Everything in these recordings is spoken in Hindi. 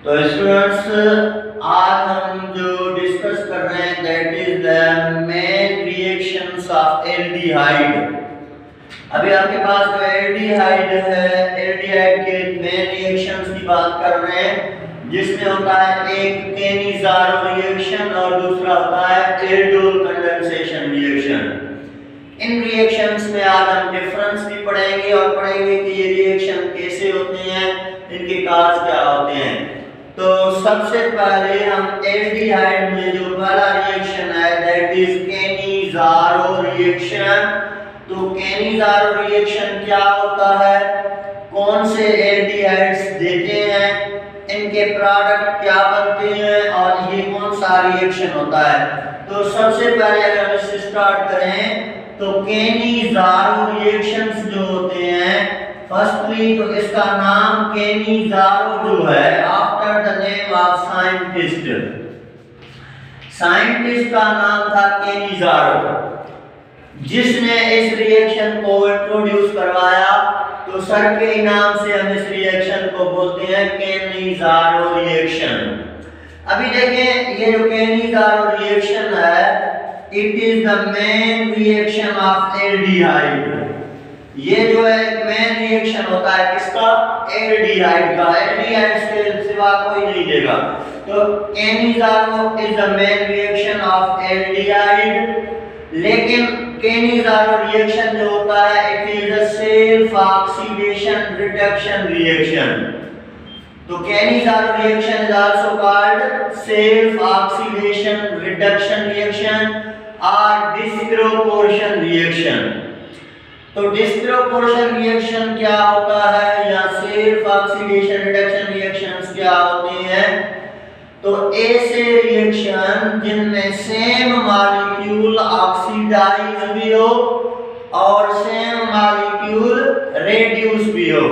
तो स्टूडेंट्स आज हम जो डिस्कस कर रहे हैं that is the main reactions of aldehyde. अभी आपके पास जो एल्डिहाइड है, एल्डिहाइड के मेन रिएक्शंस की बात कर रहे हैं, जिसमें होता है एक केनिज़ारो रिएक्शन और दूसरा होता है एल्डोल कंडेंसेशन रिएक्शन। इन रिएक्शंस में आज हम डिफरेंस भी पढ़ेंगे और पढ़ेंगे कि ये रिएक्शन कैसे होते हैं, इनके काज क्या होते हैं। तो सबसे पहले हम एल्डिहाइड में जो पहला रिएक्शन है दैट इज केनिज़ारो रिएक्शन। तो केनिज़ारो रिएक्शन क्या होता है, कौन से एल्डिहाइड्स देते हैं, इनके प्रोडक्ट क्या बनते हैं और ये कौन सा रिएक्शन होता है। तो सबसे पहले अगर हम इससे स्टार्ट करें तो केनिज़ारो रिएक्शंस जो होते हैं, फर्स्टली तो इसका नाम केनिज़ारो जो है after the name of scientist, scientist का नाम था केनिज़ारो, जिसने इस रिएक्शन को इंट्रोड्यूस करवाया। तो सर के इनाम से हम इस रिएक्शन को बोलते हैं केनिज़ारो रिएक्शन। अभी देखें ये जो केनिज़ारो रिएक्शन है it is the main reaction of aldehyde. ये जो है मेन रिएक्शन होता है किसका, एल्डिहाइड का। एल्डिहाइड से सिवा कोई नहीं देगा। तो Cannizzaro is the main reaction of aldehyde. लेकिन केनिज़ारो रिएक्शन जो होता है it is a self oxidation reduction reaction. तो Cannizzaro reaction is also called self oxidation reduction reaction और डिस्प्रोपोर्शन रिएक्शन। तो डिस्प्रोपोर्शन रिएक्शन क्या होता है या सेल्फ ऑक्सीडेशन रिडक्शन रिएक्शंस क्या होते हैं। तो ऐसे रिएक्शन जिनमें सेम मॉलिक्यूल ऑक्सीडाइज भी हो और सेम मॉलिक्यूल रेड्यूस भी हो,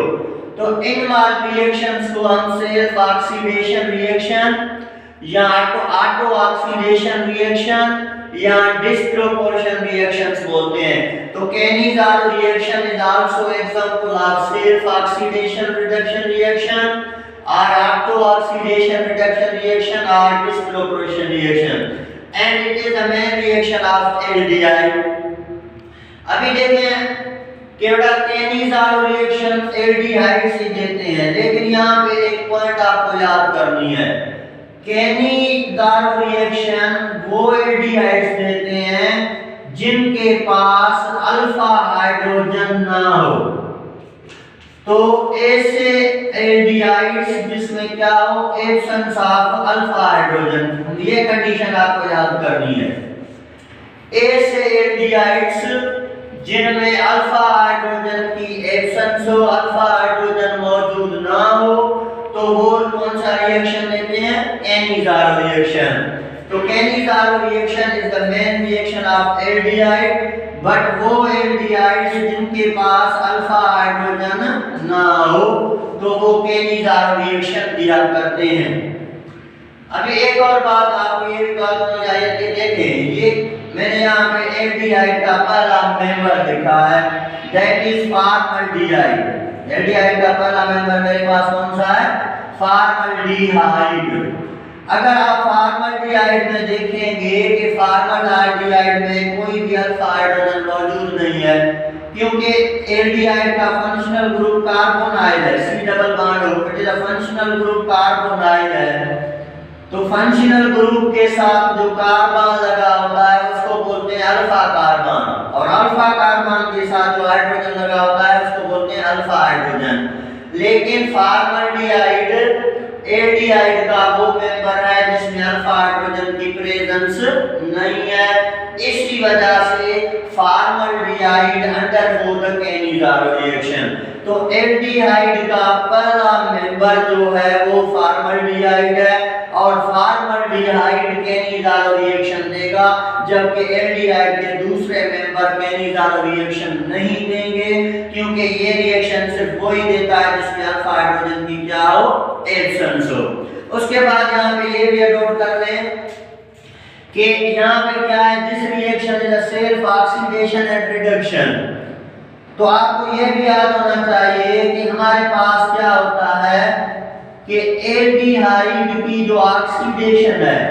तो इन रिएक्शंस को हम सेल्फ ऑक्सीडेशन रिएक्शन या ऑटो ऑक्सीडेशन रिएक्शन या डिस्प्रोपोर्शन रिएक्शंस बोलते हैं। तो Cannizzaro reaction is also example of self oxidation reduction reaction और ऑटो ऑक्सीडेशन रिडक्शन रिएक्शन और disproportion reaction and it is the main reaction of aldehyde. अभी देखें केवल केनिज़ारो रिएक्शन एल्डिहाइड से देते हैं, लेकिन यहाँ पे एक पॉइंट आपको याद करनी है। केनिज़ारो रिएक्शन वो एल्डिहाइड्स देते हैं जिनके पास अल्फा हाइड्रोजन ना हो। तो ऐसे एल्डिहाइड्स जिसमें क्या हो, एब्सेंस ऑफ अल्फा हाइड्रोजन, ये कंडीशन आपको याद करनी है। ऐसे एल्डिहाइड्स जिनमें अल्फा हाइड्रोजन की एब्सेंस हो, अल्फा हाइड्रोजन मौजूद ना हो, तो वो कौन सा रिएक्शन देते हैं, केनिज़ारो रिएक्शन। तो Cannizzaro reaction is the main reaction of aldehyde, but वो एल्डिहाइड्स जिनके पास अल्फा हाइड्रोजन ना हो तो वो केनिज़ारो रिएक्शन दिया करते हैं। अभी एक और बात आपको ये भी बात समझ आई है कि देखें ये मैंने यहाँ पे एल्डिहाइड का पहला मेंबर लिखा है दैट इज फॉर्मल्डिहाइड। एल्डिहाइड का पहला मेंबर मेरे पास कौन सा है, फॉर्मल्डिहाइड। अगर आप फॉर्मल्डिहाइड में देखेंगे कि फॉर्मल्डिहाइड में कोई भी अल्फा हाइड्रोजन मौजूद नहीं है, क्योंकि एल्डिहाइड का फंक्शनल ग्रुप कार्बोनाइल है, सी डबल बॉन्ड हो, it is a functional group carbonyl है। तो फंक्शनल ग्रुप के साथ जो कार्बन लगा होता है उसको बोलते हैं अल्फा कार्बन, और अल्फा कार्बन के साथ जो हाइड्रोजन लगा होता है उसको बोलते हैं अल्फा हाइड्रोजन। लेकिन फॉर्मल्डिहाइड एल्डिहाइड का वो मेंबर है जिसमें अल्फा हाइड्रोजन की प्रेजेंस नहीं है, इसी वजह से फॉर्मल्डिहाइड अंडरगो द केनिज़ारो रिएक्शन। तो एल्डिहाइड का पहला मेंबर जो है वो फॉर्मल्डिहाइड है और फॉर्मल्डिहाइड केनिज़ारो रिएक्शन देगा, जबकि एल्डिहाइड के दूसरे मेंबर केनिज़ारो रिएक्शन नहीं देंगे, क्योंकि ये रिएक्शन सिर्फ वही देता है जिसमें अल्फा हाइड्रोजन की क्या हो, एब्सेंस हो। उसके बाद यहाँ पे ये भी अडॉप्ट कर लें कि यहाँ पे क्या है, this reaction is a self oxidation and reduction. तो आपको ये भी याद होना चाहिए कि हमारे पास क्या होता है, कि एल्डिहाइड की जो ऑक्सीडेशन है,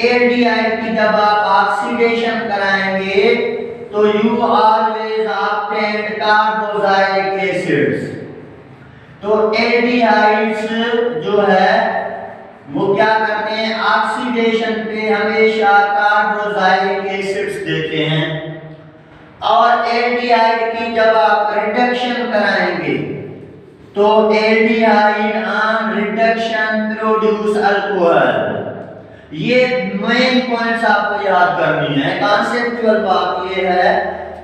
एल्डिहाइड की जब आप ऑक्सीडेशन कराएंगे तो you always obtain carboxylic acids. तो एल्डिहाइड्स जो है वो क्या करते हैं, ऑक्सीडेशन पे हमेशा कार्बोक्सिलिक एसिड्स देते हैं। और एल्डिहाइड की जब आप रिडक्शन कराएंगे तो aldehyde on reduction produce alcohol. ये मेन पॉइंट्स आपको याद करनी है। कॉन्सेप्चुअल बात ये है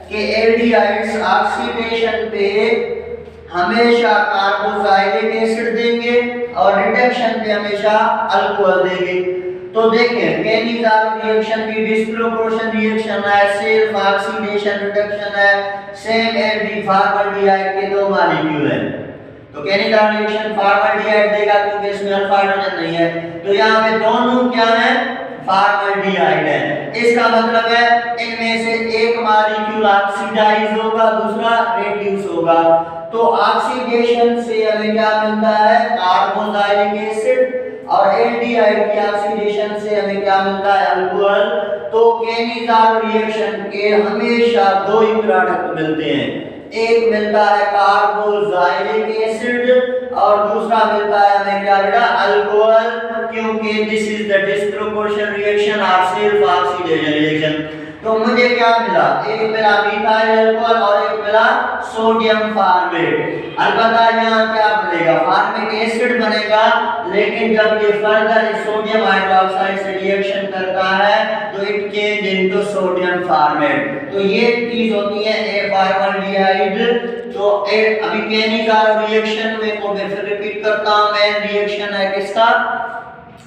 कि एल्डिहाइड्स ऑक्सीडेशन पे हमेशा कार्बोक्सिलिक एसिड देंगे और रिडक्शन पे हमेशा अल्कोहल देंगे। तो देखें केनिज़ारो रिएक्शन भी डिस्प्रोपोर्शन रिएक्शन है, सेल्फ ऑक्सीडेशन रिडक्शन है, सेम एल्डी फॉर्मल्डिहाइड के दो मॉलिक्यूल हैं। तो केनिज़ारो रिएक्शन फॉर्मल्डिहाइड देगा क्योंकि इसमें अल्फा हाइड्रोजन नहीं है, तो यहाँ पे दोनों क्या है, फॉर्मल्डिहाइड है। इसका मतलब है इनमें से एक मॉलिक्यूल ऑक्सीडाइज होगा, दूसरा रिड्यूस होगा। तो ऑक्सीडेशन से हमें क्या मिलता है, कार्बोक्सिलिक एसिड, और एल्डिहाइड की ऑक्सीडेशन से हमें क्या मिलता है, अल्कोहल। तो केनिज़ारो रिएक्शन के हमेशा दो ही प्रोडक्ट मिलते हैं, एक मिलता है कार्बोक्सिलिक एसिड और दूसरा मिलता है हमें क्या बेटा, अल्कोहल, क्योंकि this is the disproportion reaction और सेल्फ ऑक्सीडेशन रिएक्शन। तो मुझे क्या मिला, एक मिला मिथाइल अल्कोहल और एक मिला सोडियम फॉर्मेट। अलबत्ता यहाँ क्या बनेगा, फॉर्मिक एसिड बनेगा, लेकिन जब ये फर्दर सोडियम हाइड्रोक्साइड से रिएक्शन करता है तो it change into sodium format. तो ये चीज होती है ए फॉर्मल्डिहाइड। तो अभी केनिज़ारो रिएक्शन में को मैं फिर रिपीट करता हूं, मेन रिएक्शन है किसका,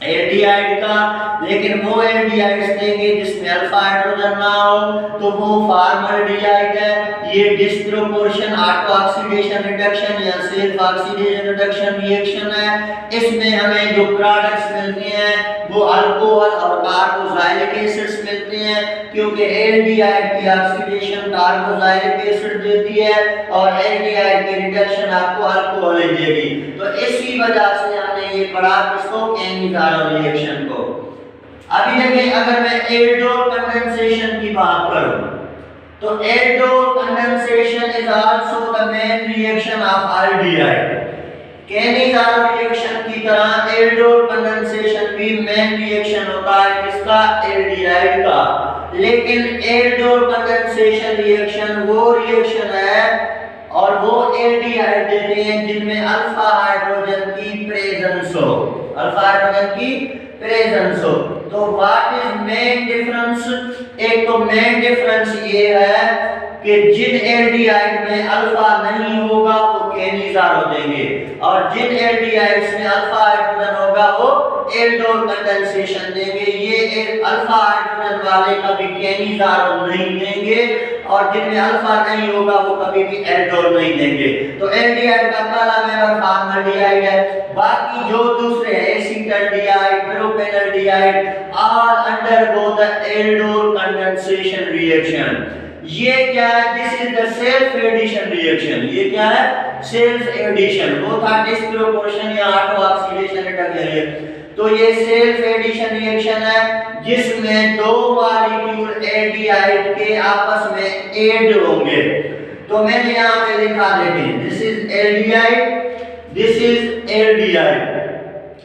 एल्डिहाइड का, लेकिन वो एल्डिहाइड्स देंगे जिसमें अल्फा हाइड्रोजन ना हो तो वो फॉर्मल्डिहाइड है। ये डिस्प्रोपोर्शन ऑटो ऑक्सीडेशन रिडक्शन या सेल्फ ऑक्सीडेशन रिडक्शन रिएक्शन है। इसमें हमें जो प्रोडक्ट्स मिलते हैं वो अल्कोहल और कार्बोक्सिलिक एसिड्स मिलते हैं, क्योंकि एल्डिहाइड की ऑक्सीडेशन कार्बोक्सिलिक एसिड देती है और एल्डिहाइड की रिडक्शन आपको अल्कोहल देगी। तो इसी वजह से हमने ये पढ़ा किसको, केनिज़ारो रिएक्शन को। अभी देखिए अगर मैं एल्डोल कंडेंसेशन की बात करूं तो aldol condensation is also the main reaction of aldehyde. Cannizzaro reaction की तरह एल्डोल कंडेंसेशन भी मेन रिएक्शन होता है किसका, एल्डिहाइड का। लेकिन एल्डोल कंडेंसेशन रिएक्शन वो रिएक्शन है और वो एल्डिहाइड देते हैं जिनमें अल्फा हाइड्रोजन की प्रेजेंस हो, अल्फा हाइड्रोजन की प्रेजेंस हो। तो व्हाट इज मेन डिफरेंस, एक तो मेन डिफरेंस ये है कि जिन एल्डिहाइड में अल्फा नहीं होगा वो केनिज़ारो देंगे और जिन एल्डिहाइड्स में अल्फा हाइड्रोजन होगा वो एल्डोल कंडेंसेशन देंगे। ये अल्फा हाइड्रोजन वाले कभी केनिज़ारो नहीं देंगे और जिनमें अल्फा नहीं होगा वो कभी भी एल्डोल नहीं देंगे। तो एल्डिहाइड का पहला मेंबर फॉर्मल्डिहाइड है, बाकी जो दूसरे acetaldehyde, propanaldehyde all undergo the aldol condensation reaction. ये क्या है, this is the self addition reaction. ये क्या है, सेल्फ एडिशन। वो था डिस्प्रोपोर्शन या ऑटो ऑक्सीडेशन रिडक्शन। तो ये सेल्फ एडिशन रिएक्शन है जिसमें दो मॉलिक्यूल एल्डिहाइड के आपस में ऐड होंगे। तो मैंने यहाँ पे लिखा देखें, this is aldehyde, this is aldehyde.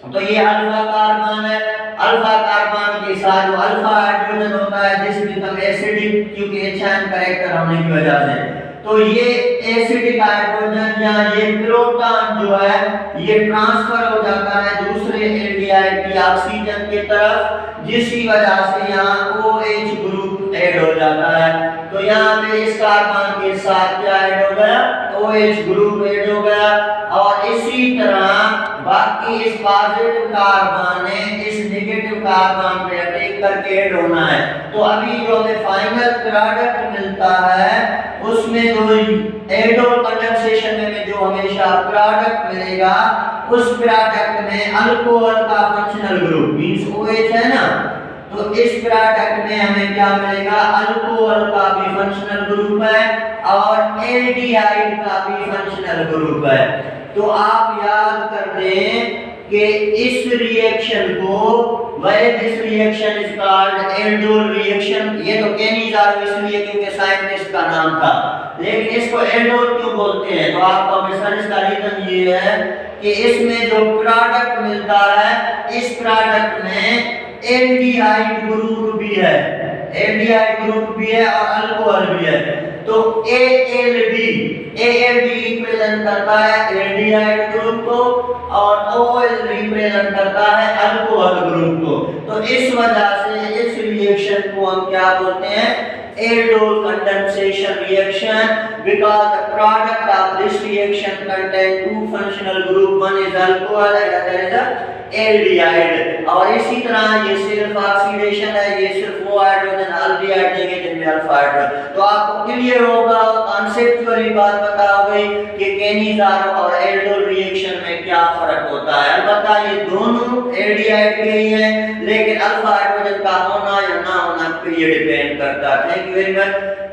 तो ये अल्फा कार्बन है, अल्फा कार्बन के साथ जो अल्फा हाइड्रोजन होता है दिस बिकम एसिडिक, क्योंकि एचायन कैरेक्टर होने की वजह से। तो ये एसिडिक हाइड्रोजन या ये प्रोटॉन जो है ये ट्रांसफर हो जाता है दूसरे एल्डिहाइड की ऑक्सीजन की तरफ, जिसकी वजह से यहाँ OH ग्रुप ऐड हो जाता है। तो यहाँ पे इस कार्बन के साथ क्या ऐड हो गया, OH ग्रुप ऐड हो गया। और इसी तरह बाकी इस पॉजिटिव कार्बन ने इस नेगेटिव कार्बन पे अटैक करके ऐड होना है। तो अभी जो हमें फाइनल प्रोडक्ट मिलता है उसमें जो एल्डोल कंडेंसेशन में जो हमेशा प्रोडक्ट मिलेगा उस प्रोडक्ट में अल्कोहल का फंक्शनल ग्रुप मींस OH है ना, तो इस प्रोडक्ट में हमें क्या मिलेगा, अल्कोहल का भी फंक्शनल ग्रुप है और एल्डिहाइड का भी फंक्शनल ग्रुप है। तो आप याद कर दें कि इस रिएक्शन को this reaction is called aldol reaction. ये तो केनिज़ारो इसलिए क्योंकि साइंटिस्ट का नाम था, लेकिन इसको एल्डोल क्यों बोलते हैं? तो आपको मिसाल इसका रीजन ये है कि इसमें जो प्रोडक्ट मिलता है, इस प्रोडक्ट में एल्डिहाइड ग्रुप भी है, एल्डिहाइड ग्रुप भी है और अल्कोहल भी है। तो ALD रिप्रेजेंट करता है एल्डिहाइड ग्रुप को और OL रिप्रेजेंट करता है अल्कोहल ग्रुप को। तो इस वजह से इस रिएक्शन को हम क्या बोलते हैं? aldol condensation reaction, because the product of this reaction contain two functional group, one is alcohol and other is aldehyde। और इसी तरह ये सिर्फ ऑक्सीडेशन है, ये सिर्फ वो हाइड्रोजन एल्डिहाइड देंगे जिनमें अल्फा हाइड्रोजन। तो आपको क्लियर होगा, कॉन्सेप्चुअली बात बता गई कि केनिज़ारो और एल्डोल रिएक्शन में क्या फर्क होता है। अलबत्ता ये दोनों एल्डिहाइड के ही हैं, लेकिन अल्फा हाइड्रोजन का होना या ना होना पे ये डिपेंड करता है। Thank you very much.